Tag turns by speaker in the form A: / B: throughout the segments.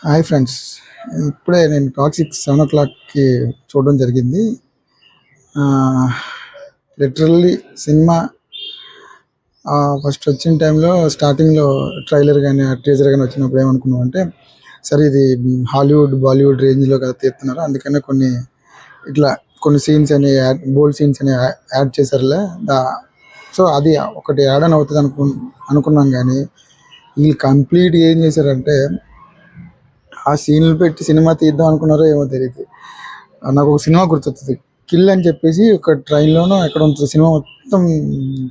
A: Hi friends. ఇప్పుడే నేను toxic 7 o'clockకి చూడడం జరిగింది. లిటరల్లీ సినిమా ఫస్ట్ వచ్చిన టైంలో స్టార్టింగ్లో ట్రైలర్ కానీ టీజర్ కానీ వచ్చినప్పుడు ఏమనుకున్నాం అంటే సరే ఇది హాలీవుడ్ బాలీవుడ్ రేంజ్లో కదా తీస్తున్నారు, అందుకనే ఇట్లా కొన్ని సీన్స్ అని బోల్డ్ సీన్స్ అని యాడ్ చేశారులే. సో అది ఒకటి యాడ్ అని అవుతుంది అనుకున్నాం. కానీ వీళ్ళు కంప్లీట్ ఏం చేశారంటే ఆ సీన్లు పెట్టి సినిమా తీద్దాం అనుకున్నారో ఏమో తెలియదు. నాకు ఒక సినిమా గుర్తొస్తుంది, కిల్ అని చెప్పేసి. ఒక ట్రైన్లోనూ ఎక్కడ ఉంటుంది సినిమా మొత్తం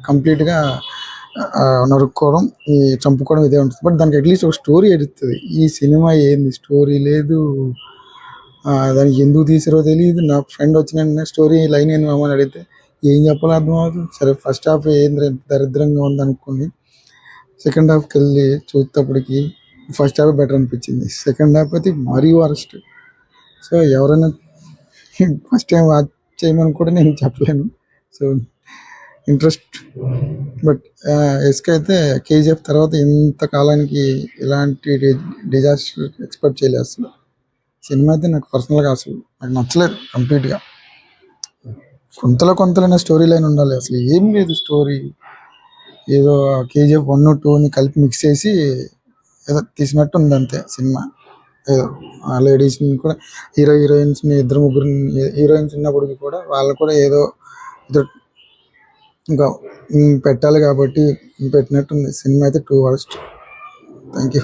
A: కంప్లీట్గా నరుక్కోవడం, ఈ చంపుకోవడం ఇదే ఉంటుంది. బట్ దానికి అట్లీస్ట్ ఒక స్టోరీ ఎడుతుంది. ఈ సినిమా ఏంది, స్టోరీ లేదు, దానికి ఎందుకు తీసారో తెలియదు. నా ఫ్రెండ్ వచ్చిన స్టోరీ లైన్ ఏంది మామని అడిగితే ఏం చెప్పాలో అర్థం అవుతుంది. సరే ఫస్ట్ హాఫ్ ఏంది దరిద్రంగా ఉంది అనుకోండి, సెకండ్ హాఫ్కి వెళ్ళి చూసేటప్పటికి ఫస్ట్ హాఫ్ బెటర్ అనిపించింది, సెకండ్ హాఫ్ అయితే మరీ వరస్ట్. సో ఎవరైనా ఫస్ట్ టైం వాచ్ చేయమని కూడా నేను చెప్పలేను. So interest. బట్ ఎస్కే అయితే కేజీఎఫ్ తర్వాత ఇంతకాలానికి ఇలాంటి డిజాస్టర్ ఎక్స్పెక్ట్ చేయలేదు అసలు. సినిమా అయితే నాకు పర్సనల్గా అసలు నాకు నచ్చలేదు కంప్లీట్గా. కొంతలోనే స్టోరీ లైన్ ఉండాలి, అసలు ఏం లేదు స్టోరీ. ఏదో కేజీఎఫ్ 1, 2ని కలిపి మిక్స్ చేసి ఏదో తీసినట్టు ఉంది అంతే సినిమా. ఏదో లేడీస్ని కూడా హీరోయిన్స్ని ఇద్దరు ముగ్గురు హీరోయిన్స్ ఉన్నప్పటికీ కూడా వాళ్ళు కూడా ఏదో ఇంకా పెట్టాలి కాబట్టి పెట్టినట్టుంది. సినిమా అయితే 2 worst. Thank you.